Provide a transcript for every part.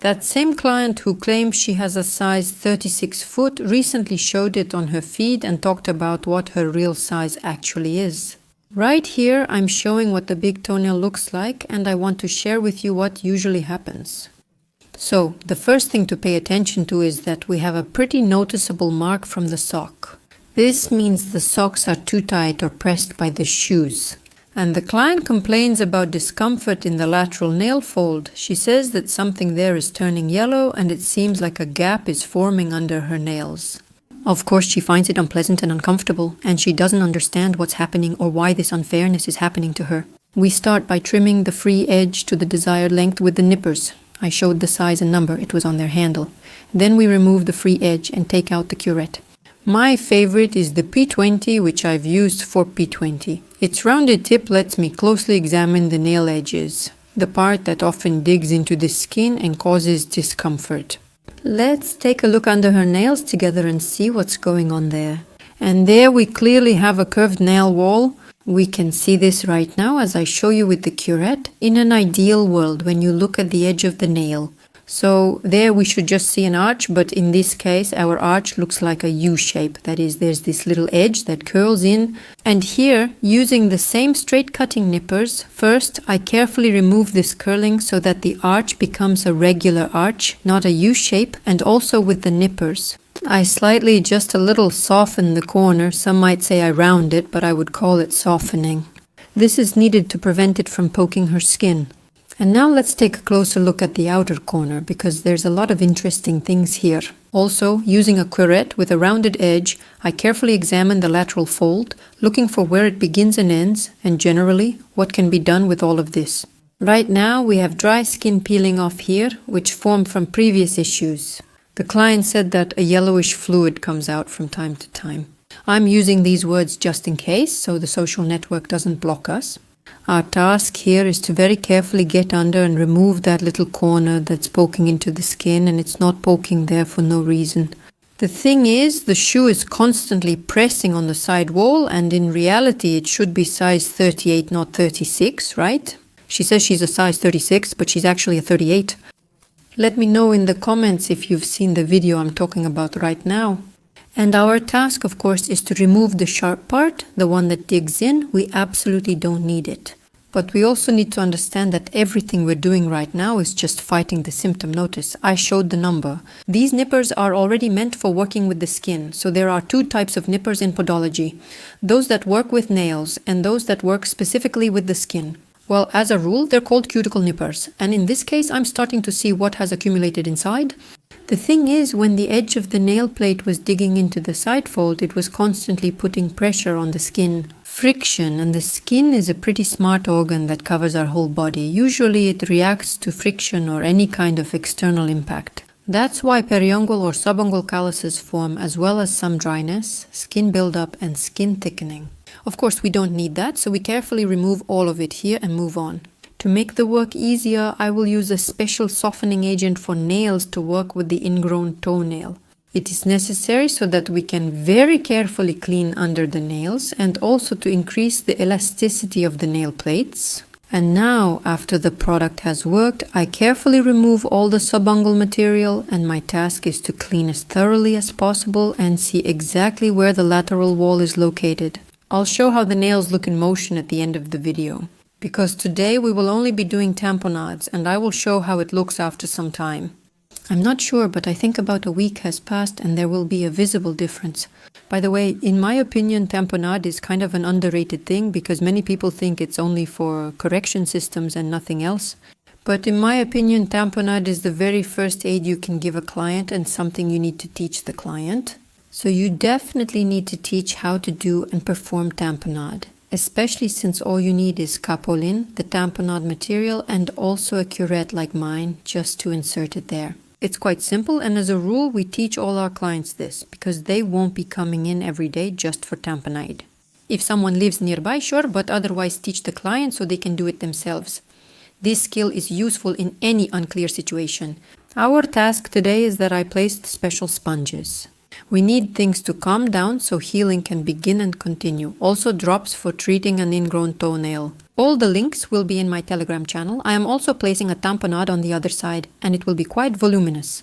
That same client who claims she has a size 36 foot recently showed it on her feed and talked about what her real size actually is. Right here, I'm showing what the big toenail looks like, and I want to share with you what usually happens. So, the first thing to pay attention to is that we have a pretty noticeable mark from the sock. This means the socks are too tight or pressed by the shoes. And the client complains about discomfort in the lateral nail fold. She says that something there is turning yellow and it seems like a gap is forming under her nails. Of course, she finds it unpleasant and uncomfortable, and she doesn't understand what's happening or why this unfairness is happening to her. We start by trimming the free edge to the desired length with the nippers. I showed the size and number, it was on their handle. Then we remove the free edge and take out the curette. My favorite is the P20, which I've used for P20. Its rounded tip lets me closely examine the nail edges, the part that often digs into the skin and causes discomfort. Let's take a look under her nails together and see what's going on there. And there we clearly have a curved nail wall. We can see this right now as I show you with the curette in an ideal world when you look at the edge of the nail. So there we should just see an arch, but in this case our arch looks like a U shape. That is, there's this little edge that curls in. And here, using the same straight cutting nippers, first I carefully remove this curling so that the arch becomes a regular arch, not a U shape, and also with the nippers. I slightly just a little soften the corner. Some might say I round it, but I would call it softening. This is needed to prevent it from poking her skin. And now let's take a closer look at the outer corner, because there's a lot of interesting things here. Also, using a curette with a rounded edge, I carefully examine the lateral fold, looking for where it begins and ends, and generally, what can be done with all of this. Right now, we have dry skin peeling off here, which formed from previous issues. The client said that a yellowish fluid comes out from time to time. I'm using these words just in case, so the social network doesn't block us. Our task here is to very carefully get under and remove that little corner that's poking into the skin, and it's not poking there for no reason. The thing is, the shoe is constantly pressing on the side wall, and in reality it should be size 38, not 36, right? She says she's a size 36, but she's actually a 38. Let me know in the comments if you've seen the video I'm talking about right now. And our task, of course, is to remove the sharp part, the one that digs in. We absolutely don't need it. But we also need to understand that everything we're doing right now is just fighting the symptom. Notice, I showed the number. These nippers are already meant for working with the skin. So there are two types of nippers in podology. Those that work with nails and those that work specifically with the skin. Well, as a rule, they're called cuticle nippers. And in this case, I'm starting to see what has accumulated inside. The thing is, when the edge of the nail plate was digging into the side fold, it was constantly putting pressure on the skin. Friction, and the skin is a pretty smart organ that covers our whole body. Usually it reacts to friction or any kind of external impact. That's why periungual or subungual calluses form, as well as some dryness, skin buildup, and skin thickening. Of course, we don't need that, so we carefully remove all of it here and move on. To make the work easier, I will use a special softening agent for nails to work with the ingrown toenail. It is necessary so that we can very carefully clean under the nails and also to increase the elasticity of the nail plates. And now, after the product has worked, I carefully remove all the subungual material, and my task is to clean as thoroughly as possible and see exactly where the lateral wall is located. I'll show how the nails look in motion at the end of the video. Because today we will only be doing tamponades, and I will show how it looks after some time. I'm not sure, but I think about a week has passed and there will be a visible difference. By the way, in my opinion, tamponade is kind of an underrated thing because many people think it's only for correction systems and nothing else. But in my opinion, tamponade is the very first aid you can give a client and something you need to teach the client. So you definitely need to teach how to do and perform tamponade. Especially since all you need is capolin, the tamponade material, and also a curette like mine, just to insert it there. It's quite simple, and as a rule, we teach all our clients this, because they won't be coming in every day just for tamponade. If someone lives nearby, sure, but otherwise teach the client so they can do it themselves. This skill is useful in any unclear situation. Our task today is that I placed special sponges. We need things to calm down so healing can begin and continue. Also drops for treating an ingrown toenail. All the links will be in my Telegram channel. I am also placing a tamponade on the other side, and it will be quite voluminous.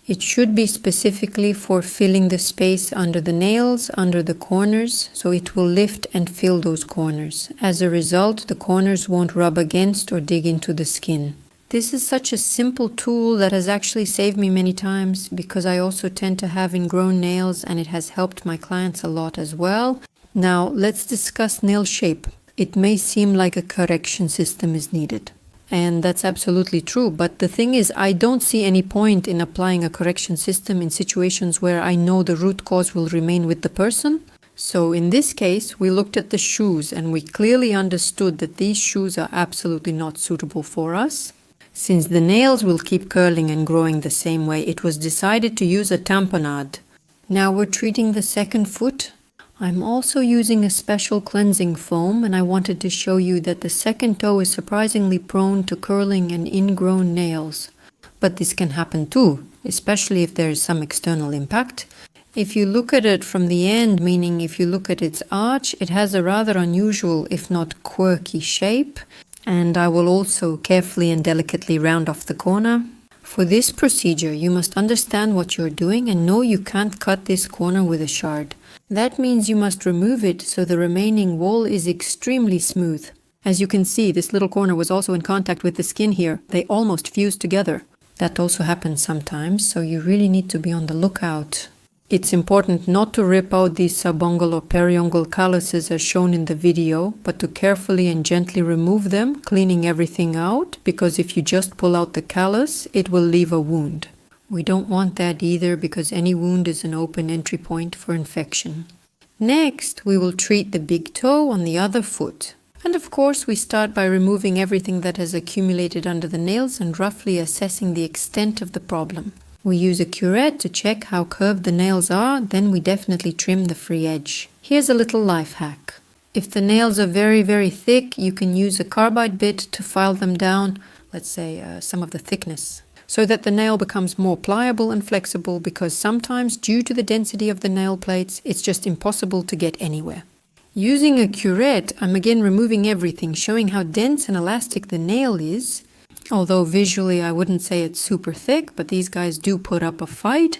It should be specifically for filling the space under the nails, under the corners, so it will lift and fill those corners. As a result, the corners won't rub against or dig into the skin. This is such a simple tool that has actually saved me many times because I also tend to have ingrown nails, and it has helped my clients a lot as well. Now, let's discuss nail shape. It may seem like a correction system is needed. And that's absolutely true. But the thing is, I don't see any point in applying a correction system in situations where I know the root cause will remain with the person. So in this case, we looked at the shoes and we clearly understood that these shoes are absolutely not suitable for us. Since the nails will keep curling and growing the same way, it was decided to use a tamponade. Now we're treating the second foot. I'm also using a special cleansing foam, and I wanted to show you that the second toe is surprisingly prone to curling and ingrown nails. But this can happen too, especially if there is some external impact. If you look at it from the end, meaning if you look at its arch, it has a rather unusual, if not quirky shape. And I will also carefully and delicately round off the corner. For this procedure, you must understand what you're doing and know you can't cut this corner with a shard. That means you must remove it so the remaining wall is extremely smooth. As you can see, this little corner was also in contact with the skin here. They almost fused together. That also happens sometimes, so you really need to be on the lookout. It's important not to rip out these subungual or periungual calluses as shown in the video, but to carefully and gently remove them, cleaning everything out, because if you just pull out the callus, it will leave a wound. We don't want that either because any wound is an open entry point for infection. Next, we will treat the big toe on the other foot. And of course, we start by removing everything that has accumulated under the nails and roughly assessing the extent of the problem. We use a curette to check how curved the nails are, then we definitely trim the free edge. Here's a little life hack. If the nails are very, very thick, you can use a carbide bit to file them down, let's say some of the thickness, so that the nail becomes more pliable and flexible, because sometimes due to the density of the nail plates, it's just impossible to get anywhere. Using a curette, I'm again removing everything, showing how dense and elastic the nail is. Although visually I wouldn't say it's super thick, but these guys do put up a fight.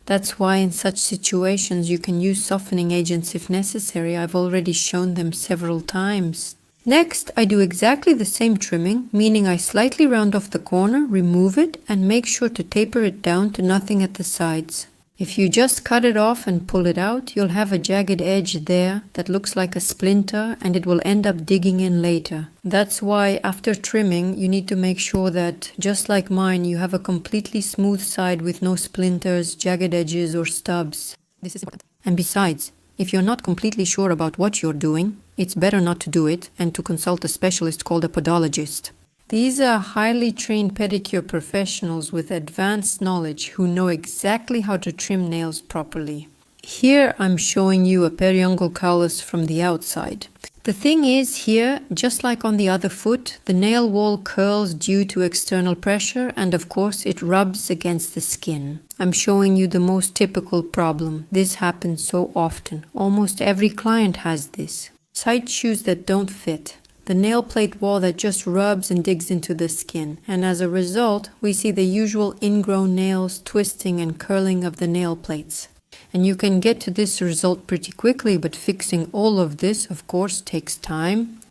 That's why in such situations you can use softening agents if necessary. I've already shown them several times. Next, I do exactly the same trimming, meaning I slightly round off the corner, remove it, and make sure to taper it down to nothing at the sides. If you just cut it off and pull it out, you'll have a jagged edge there that looks like a splinter, and it will end up digging in later. That's why after trimming, you need to make sure that, just like mine, you have a completely smooth side with no splinters, jagged edges, or stubs. This is important. And besides, if you're not completely sure about what you're doing, it's better not to do it and to consult a specialist called a podologist. These are highly trained pedicure professionals with advanced knowledge who know exactly how to trim nails properly. Here I'm showing you a periungual callus from the outside. The thing is, here, just like on the other foot, the nail wall curls due to external pressure, and of course it rubs against the skin. I'm showing you the most typical problem. This happens so often. Almost every client has this. Side shoes that don't fit. The nail plate wall that just rubs and digs into the skin, and as a result, we see the usual ingrown nails, twisting and curling of the nail plates. And you can get to this result pretty quickly, but fixing all of this, of course, takes time.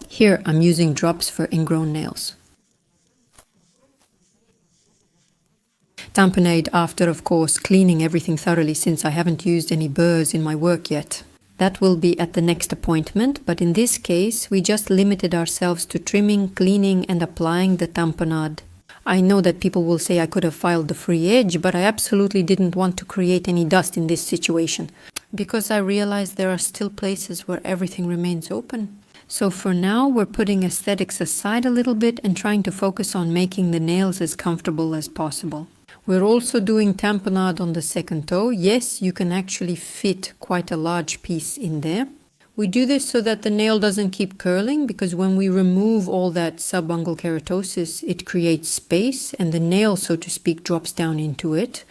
Here, I'm using drops for ingrown nails. Tamponade after, of course, cleaning everything thoroughly, since I haven't used any burrs in my work yet. That will be at the next appointment, but in this case, we just limited ourselves to trimming, cleaning, and applying the tamponade. I know that people will say I could have filed the free edge, but I absolutely didn't want to create any dust in this situation, because I realized there are still places where everything remains open. So for now, we're putting aesthetics aside a little bit and trying to focus on making the nails as comfortable as possible. We're also doing tamponade on the second toe. Yes, you can actually fit quite a large piece in there. We do this so that the nail doesn't keep curling, because when we remove all that subungual keratosis, it creates space and the nail, so to speak, drops down into it.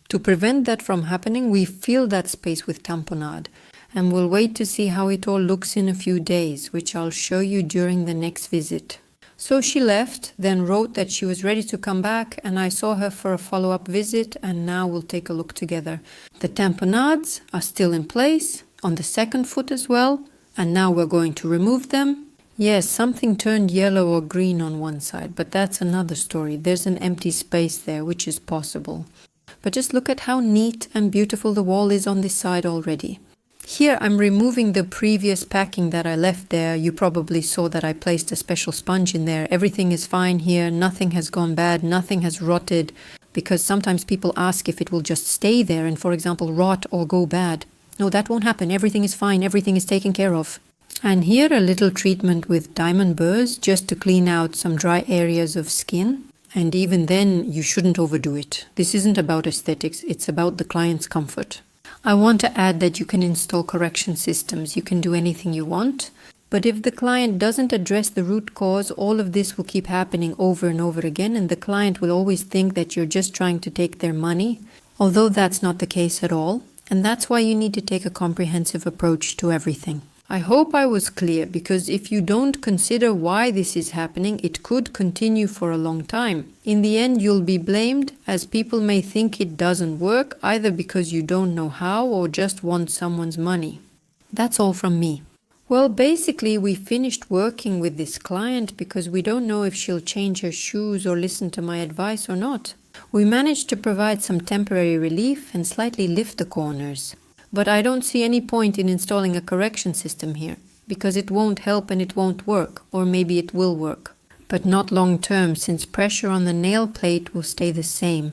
To prevent that from happening, we fill that space with tamponade. and we'll wait to see how it all looks in a few days, which I'll show you during the next visit. So she left, then wrote that she was ready to come back, and I saw her for a follow-up visit, and now we'll take a look together. The tamponades are still in place, on the second foot as well, and now we're going to remove them. Yes, something turned yellow or green on one side, but that's another story. There's an empty space there, which is possible. But just look at how neat and beautiful the wall is on this side already. Here I'm removing the previous packing that I left there. You probably saw that I placed a special sponge in there. Everything is fine here. Nothing has gone bad. Nothing has rotted. Because sometimes people ask if it will just stay there and, for example, rot or go bad. No, that won't happen. Everything is fine. Everything is taken care of. And here a little treatment with diamond burrs just to clean out some dry areas of skin. And even then, you shouldn't overdo it. This isn't about aesthetics. It's about the client's comfort. I want to add that you can install correction systems. You can do anything you want. But if the client doesn't address the root cause, all of this will keep happening over and over again, and the client will always think that you're just trying to take their money, although that's not the case at all. And that's why you need to take a comprehensive approach to everything. I hope I was clear, because if you don't consider why this is happening, it could continue for a long time. In the end, you'll be blamed, as people may think it doesn't work, either because you don't know how or just want someone's money. That's all from me. Well, basically, we finished working with this client because we don't know if she'll change her shoes or listen to my advice or not. We managed to provide some temporary relief and slightly lift the corners. But I don't see any point in installing a correction system here, because it won't help and it won't work, or maybe it will work. But not long term, since pressure on the nail plate will stay the same.